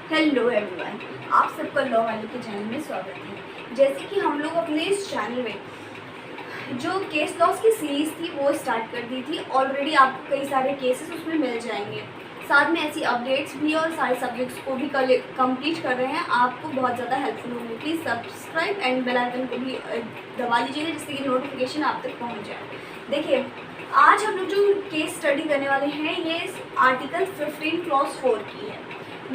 Hello everyone, आप सबका law वाली के चैनल में स्वागत है। जैसे कि हम लोग अपने इस चैनल में जो केस लॉस की सीरीज़ थी वो स्टार्ट कर दी थी। ऑलरेडी आपको कई सारे केसेस उसमें मिल जाएंगे, साथ में ऐसी अपडेट्स भी और सारे सब्जेक्ट्स को भी कंप्लीट कर रहे हैं। आपको बहुत ज़्यादा हेल्पफुल होंगे। Please subscribe and bell icon को भी दबा लीजिएगा जिससे कि नोटिफिकेशन आप तक पहुँच जाए। देखिए, आज हम लोग जो केस स्टडी करने वाले हैं ये आर्टिकल 15 क्लॉज 4 की है।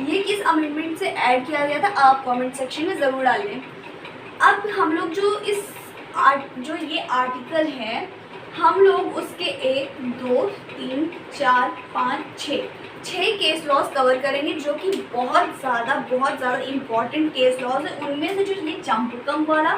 ये किस अमेंडमेंट से ऐड किया गया था आप कमेंट सेक्शन में ज़रूर डालें। अब हम लोग जो ये आर्टिकल है हम लोग उसके 1, 2, 3, 4, 5, 6 केस लॉज कवर करेंगे जो कि बहुत ज़्यादा इम्पॉर्टेंट केस लॉज है। उनमें से जो ये चंपकम वाला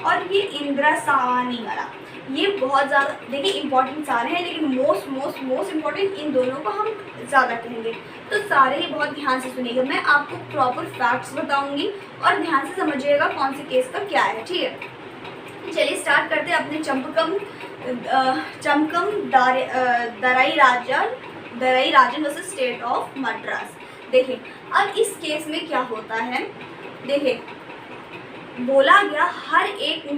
और ये इंदिरा साहनी वाला, ये बहुत ज़्यादा देखिए इम्पॉर्टेंट सारे हैं, लेकिन मोस्ट इम्पॉर्टेंट इन दोनों को हम ज़्यादा कहेंगे। तो सारे ही बहुत ध्यान से सुनिएगा, मैं आपको प्रॉपर फैक्ट्स बताऊंगी और ध्यान से समझिएगा कौन से केस का क्या है। ठीक है, चलिए स्टार्ट करते हैं अपने चंपकम दराई राजन वर्सेस स्टेट ऑफ मद्रास। देखिए, अब इस केस में क्या होता है, देखिए बोला गया हर एक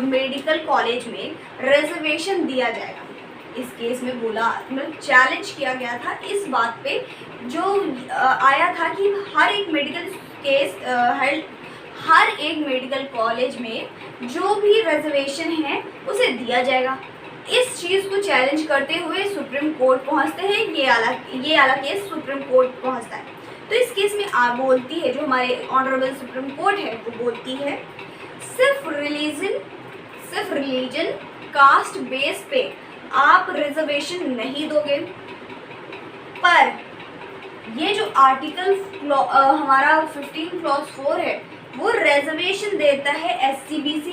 मेडिकल कॉलेज में रिजर्वेशन दिया जाएगा। इस केस में बोला मतलब चैलेंज किया गया था इस बात पे, जो आया था कि हर एक मेडिकल कॉलेज में जो भी रिजर्वेशन है उसे दिया जाएगा। इस चीज़ को चैलेंज करते हुए सुप्रीम कोर्ट पहुंचते हैं। ये वाला केस सुप्रीम कोर्ट पहुंचता है। तो इस केस में बोलती है, जो हमारे ऑनरेबल सुप्रीम कोर्ट है वो बोलती है सिर्फ रिलीजन कास्ट बेस पे आप रिजर्वेशन नहीं दोगे। पर ये जो आर्टिकल हमारा 15 क्लॉज 4 है वो रिजर्वेशन देता है SCBC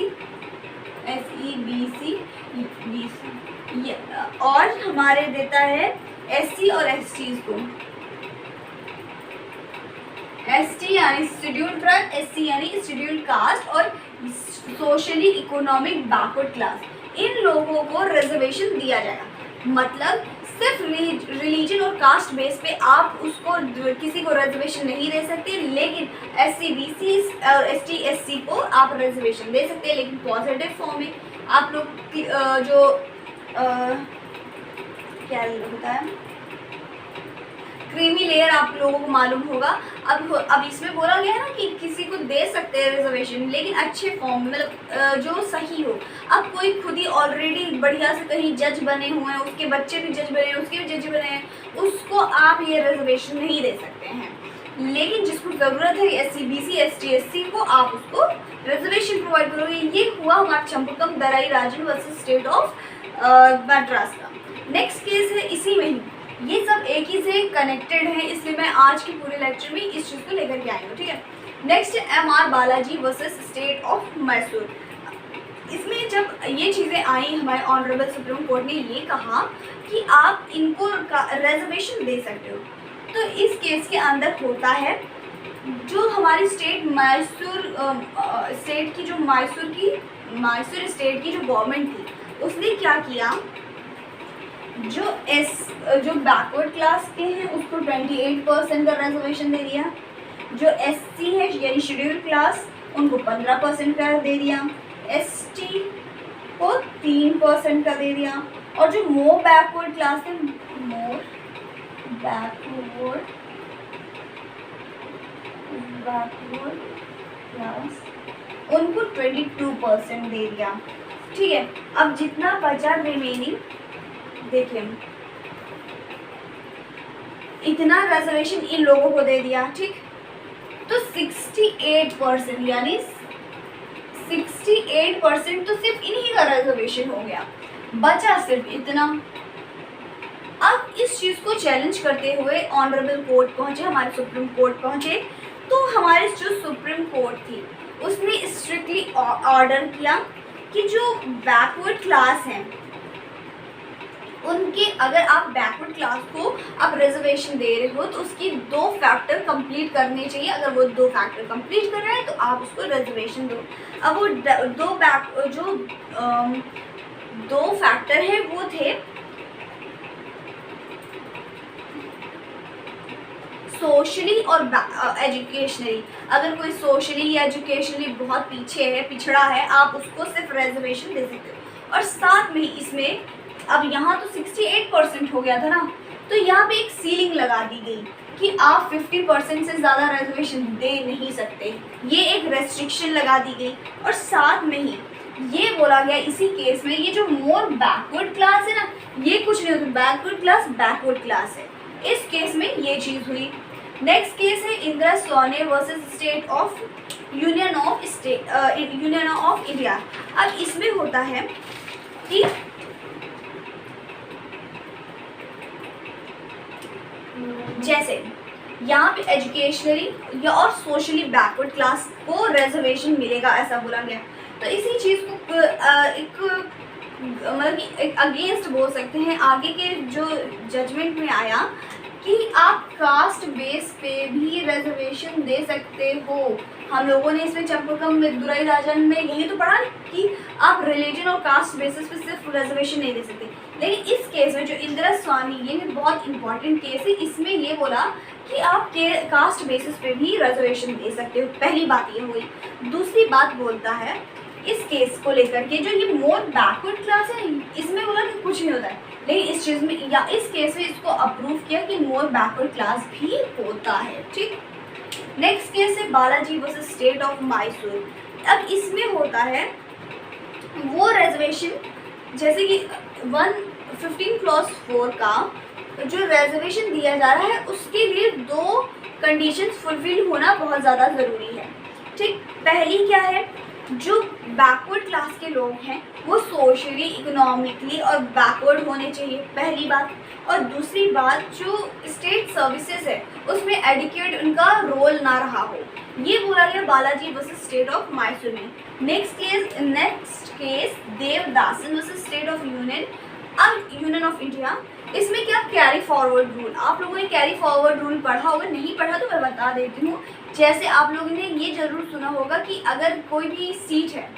और हमारे देता है SC और STs को। ST यानी शेड्यूल्ड ट्राइब, SC यानी शेड्यूल्ड कास्ट और सोशली इकोनॉमिक बैकवर्ड क्लास, इन लोगों को रिजर्वेशन दिया जाएगा। मतलब सिर्फ रिलीजन और कास्ट बेस पे आप उसको किसी को रिजर्वेशन नहीं दे सकते, लेकिन SC BC और ST SC को आप रिजर्वेशन दे सकते हैं, लेकिन पॉजिटिव फॉर्म में। आप लोग जो क्या होता है क्रीमी लेयर आप लोगों को मालूम होगा। अब इसमें बोला गया है ना कि किसी को दे सकते हैं रिजर्वेशन, लेकिन अच्छे फॉर्म में, मतलब जो सही हो। अब कोई खुद ही ऑलरेडी बढ़िया से कहीं जज बने हुए हैं, उसके बच्चे भी जज बने हैं, उसके भी जज बने हैं, उसको आप ये रिजर्वेशन नहीं दे सकते हैं। लेकिन जिसको ज़रूरत है SC BC ST SC को आप उसको रिजर्वेशन प्रोवाइड करोगे। ये हुआ हमारा चंपकम दराई राजन वर्सेस स्टेट ऑफ मद्रास का। नेक्स्ट केस है इसी में ही, ये सब एक ही से कनेक्टेड है, इसलिए मैं आज के पूरे लेक्चर में इस चीज़ को लेकर के आई हूँ। ठीक है, next MR Balaji versus state of Mysore. इसमें जब ये चीज़ें आई, हमारे ऑनरेबल सुप्रीम कोर्ट ने ये कहा कि आप इनको रिजर्वेशन दे सकते हो। तो इस केस के अंदर होता है जो हमारी मैसूर स्टेट की जो गवर्नमेंट थी उसने क्या किया, जो बैकवर्ड क्लास के हैं उसको 28% का रिजर्वेशन दे दिया। जो SC है यानी शेड्यूल्ड क्लास उनको 15% का दे दिया। ST को 3% का दे दिया। और जो मोर बैकवर्ड क्लास है, क्लास उनको 22% दे दिया। ठीक है, अब जितना बचा रिमेनिंग, देखिए इतना रिजर्वेशन इन लोगों को दे दिया। ठीक, तो 68% यानी 68% तो सिर्फ इन्हीं का रिजर्वेशन हो गया, बचा सिर्फ इतना। अब इस चीज़ को चैलेंज करते हुए ऑनरेबल कोर्ट पहुंचे, हमारे सुप्रीम कोर्ट पहुंचे। तो हमारे जो सुप्रीम कोर्ट थी उसने स्ट्रिक्टली ऑर्डर किया कि जो बैकवर्ड क्लास हैं उनके, अगर आप बैकवर्ड क्लास को आप रिजर्वेशन दे रहे हो तो उसकी 2 फैक्टर कंप्लीट करने चाहिए। अगर वो 2 फैक्टर कंप्लीट कर रहा है तो आप उसको रिजर्वेशन दो। अब वो दो फैक्टर है वो थे सोशली और एजुकेशनली, अगर कोई सोशली या एजुकेशनली बहुत पीछे है, पिछड़ा है, आप उसको सिर्फ रिजर्वेशन दे सकते हो। और साथ में इसमें अब यहाँ तो 68% हो गया था ना, तो यहाँ पे एक सीलिंग लगा दी गई कि आप 50% से ज़्यादा रिजर्वेशन दे नहीं सकते, ये एक रेस्ट्रिक्शन लगा दी गई। और साथ में ही ये बोला गया इसी केस में, ये जो मोर बैकवर्ड क्लास है ना, ये कुछ नहीं होता, बैकवर्ड क्लास है। इस केस में ये चीज़ हुई। नेक्स्ट केस है Indira Svane versus state of union of India. अब इसमें होता है कि जैसे यहाँ पे एजुकेशनली या और सोशली बैकवर्ड क्लास को रिजर्वेशन मिलेगा, ऐसा बोला गया। तो इसी चीज़ को मतलब कि अगेंस्ट बोल सकते हैं। आगे के जो जजमेंट में आया कि आप कास्ट बेस पे भी रिजर्वेशन दे सकते हो। हम लोगों ने इसमें चंपकम में दुराई राजन में यही तो पढ़ा कि आप रिलीजन और कास्ट बेसिस पे सिर्फ रिजर्वेशन नहीं दे सकते। लेकिन इस केस में जो इंदिरा स्वामी, ये बहुत इंपॉर्टेंट केस है, इसमें ये बोला कि आप कास्ट बेसिस पे भी रिजर्वेशन दे सकते हो। पहली बात ये हुई। दूसरी बात बोलता है इस केस को लेकर के, जो ये मोर बैकवर्ड क्लास है, इसमें बोला कि कुछ नहीं होता है, लेकिन इस चीज़ में या इस केस में इसको अप्रूव किया कि मोर बैकवर्ड क्लास भी होता है। ठीक, नेक्स्ट केस है Balaji versus state of Mysore. अब इसमें होता है वो रिजर्वेशन, जैसे कि 115 का जो रिजर्वेशन दिया जा रहा है, उसके लिए 2 कंडीशंस फुलफिल होना बहुत ज़्यादा ज़रूरी है। ठीक, पहली क्या है, जो बैकवर्ड क्लास के लोग हैं वो सोशली, इकोनॉमिकली और बैकवर्ड होने चाहिए, पहली बात। और दूसरी बात, जो स्टेट सर्विसेज है उसमें एडिक्वेट उनका रोल ना रहा हो, ये बोला गया Balaji versus state of Mysore में। Next case Devadasan versus state of union of India. इसमें क्या कैरी फॉरवर्ड रूल, आप लोगों ने कैरी फॉरवर्ड रूल पढ़ा होगा, नहीं पढ़ा तो मैं बता देती हूँ। जैसे आप लोगों ने ये जरूर सुना होगा कि अगर कोई भी सीट है,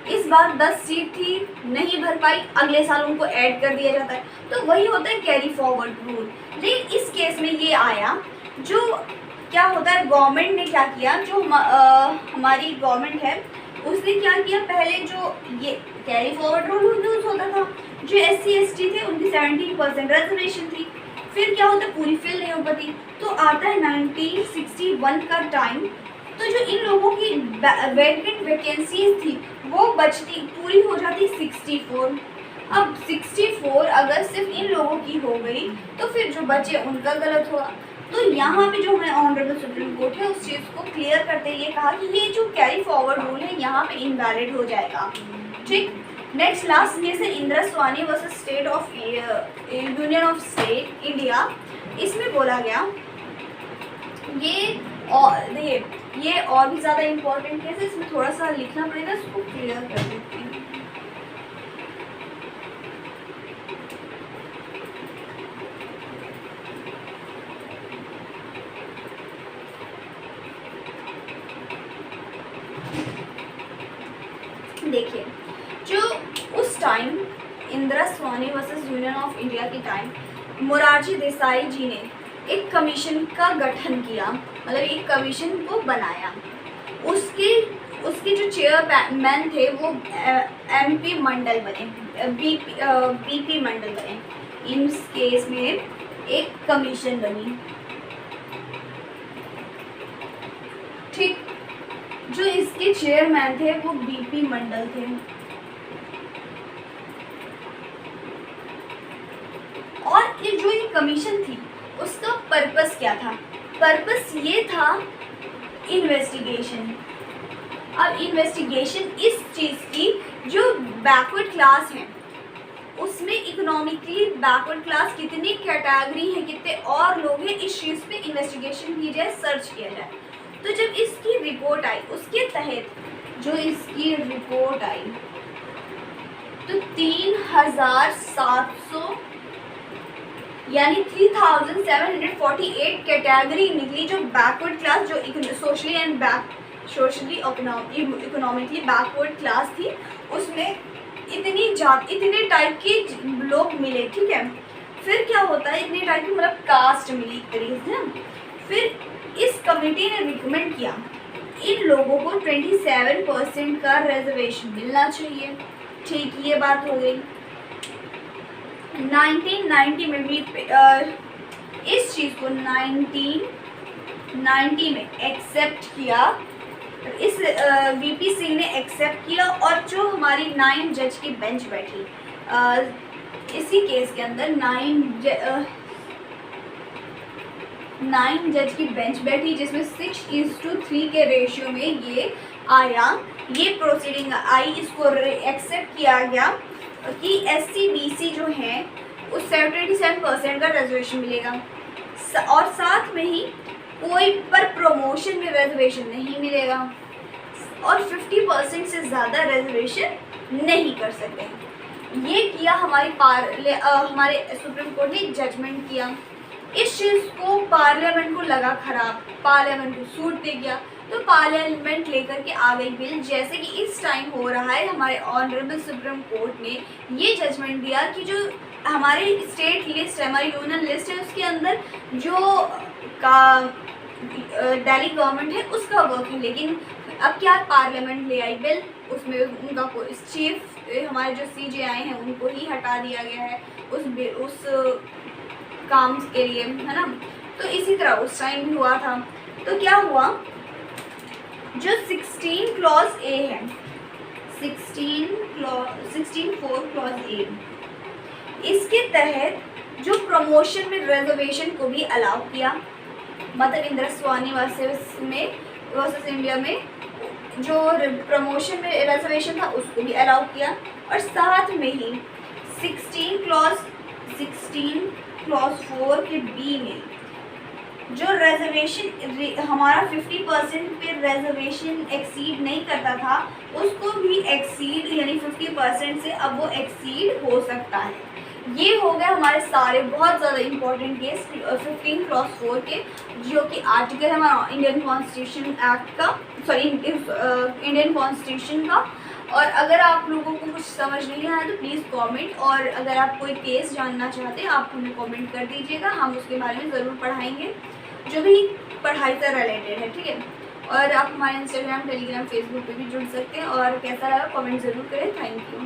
इस बार 10 सीट थी, नहीं भर पाई, अगले साल उनको ऐड कर दिया जाता है, तो वही होता है कैरी फॉरवर्ड रूल। लेकिन इस केस में ये आया, जो क्या होता है, गवर्नमेंट ने क्या किया, जो हमारी गवर्नमेंट है उसने क्या किया, पहले जो ये कैरी फॉरवर्ड रूल यूज होता था, जो SC ST थे उनकी 17% रिजर्वेशन थी, फिर क्या होता है पूरी फिल नहीं हो पाती, तो आता है 1961 का टाइम, तो जो इन लोगों की वैकेंट वैकेंसीज थी वो बचती, पूरी हो जाती 64। अब 64 अगर सिर्फ इन लोगों की हो गई तो फिर जो बचे उनका गलत हुआ। तो यहाँ पे जो हमारे ऑनरेबल सुप्रीम कोर्ट है उस चीज़ को क्लियर करते हुए कहा कि ये जो कैरी फॉरवर्ड रूल है यहाँ पे इनवैलिड हो जाएगा। ठीक, नेक्स्ट लास्ट केस है Indira Swani versus state of union of state India. इसमें बोला गया ये और भी ज़्यादा इम्पोर्टेंट केस है, इसमें थोड़ा सा लिखना पड़ेगा, इसको क्लियर कर देते हैं। देखिए, जो उस time Indira Swani versus union of India के टाइम मोरारजी देसाई जी ने एक कमीशन का गठन किया, मतलब एक कमीशन को बनाया। उसके जो चेयरमैन थे वो MP मंडल बने, BP मंडल बने। इस केस में एक कमीशन बनी। ठीक, जो इसके चेयरमैन थे वो BP मंडल थे। और ये जो ये कमीशन थी उसका पर्पस क्या था? पर्पस ये था इन्वेस्टिगेशन। अब इन्वेस्टिगेशन इस चीज़ की, जो बैकवर्ड क्लास है उसमें इकोनॉमिकली बैकवर्ड क्लास कितनी कैटेगरी है, कितने और लोग हैं, इस चीज़ पे इन्वेस्टिगेशन की जाए, सर्च किया जाए। तो जब इसकी रिपोर्ट आई, उसके तहत जो इसकी रिपोर्ट आई तो 3700 यानी 3748 कैटेगरी निकली, जो बैकवर्ड क्लास, जो सोशली इकोनॉमिकली बैकवर्ड क्लास थी, उसमें इतने टाइप के लोग मिले। ठीक है, फिर क्या होता है, इतने टाइप की मतलब कास्ट मिली एक तरीके से। फिर इस कमेटी ने रिकमेंड किया इन लोगों को 27% का रिजर्वेशन मिलना चाहिए। ठीक, ये बात हो गई। 1990 में भी इस चीज़ को 1990 में एक्सेप्ट किया। इस वीपी सिंह ने एक्सेप्ट किया और जो हमारी 9 जज की बेंच बैठी इसी केस के अंदर 9 जज की बेंच बैठी, जिसमें 6:3 के रेशियो में ये आया, ये प्रोसीडिंग आई। इसको एक्सेप्ट किया गया कि SC/BC जो है उस 77% का रिजर्वेशन मिलेगा और साथ में ही कोई पर प्रमोशन में रिजर्वेशन नहीं मिलेगा और 50% से ज़्यादा रिजर्वेशन नहीं कर सकते। ये किया हमारे सुप्रीम कोर्ट ने जजमेंट किया। इस चीज़ को पार्लियामेंट को लगा खराब, पार्लियामेंट को सूट दे गया, तो पार्लियामेंट लेकर के आ गई बिल। जैसे कि इस टाइम हो रहा है, हमारे ऑनरेबल सुप्रीम कोर्ट ने ये जजमेंट दिया कि जो हमारी स्टेट लिस्ट है, हमारी यूनियन लिस्ट है, उसके अंदर जो दिल्ली गवर्नमेंट है उसका वर्क है। लेकिन अब क्या पार्लियामेंट ले आई बिल, उसमें उनका चीफ हमारे जो CJI हैं उनको ही हटा दिया गया है उस काम के लिए, है ना। तो इसी तरह उस टाइम भी हुआ था। तो क्या हुआ, जो 16 क्लॉज A है, 16(4) क्लॉज A, इसके तहत जो प्रमोशन में रिजर्वेशन को भी अलाउ किया, मतलब इंदिरा स्वानी वर्सेस इंडिया में जो प्रमोशन में रिजर्वेशन था उसको भी अलाउ किया और साथ में ही 16 क्लॉज 4 के B में जो रिजर्वेशन हमारा 50% पे रिजर्वेशन एक्सीड नहीं करता था उसको भी एक्सीड, यानी 50% से अब वो एक्सीड हो सकता है। ये हो गया हमारे सारे बहुत ज़्यादा इम्पोर्टेंट केस 15 क्लॉज 4 के, जो कि आर्टिकल है हमारा इंडियन कॉन्स्टिट्यूशन एक्ट का, सॉरी इंडियन कॉन्स्टिट्यूशन का। और अगर आप लोगों को कुछ समझ नहीं आया तो प्लीज़ कमेंट, और अगर आप कोई केस जानना चाहते हैं आप हमें कमेंट कर दीजिएगा, हम उसके बारे में ज़रूर पढ़ाएंगे जो भी पढ़ाई से रिलेटेड है, ठीक है। और आप हमारे इंस्टाग्राम, टेलीग्राम, फेसबुक पे भी जुड़ सकते हैं। और कैसा लगा कमेंट ज़रूर करें। Thank you.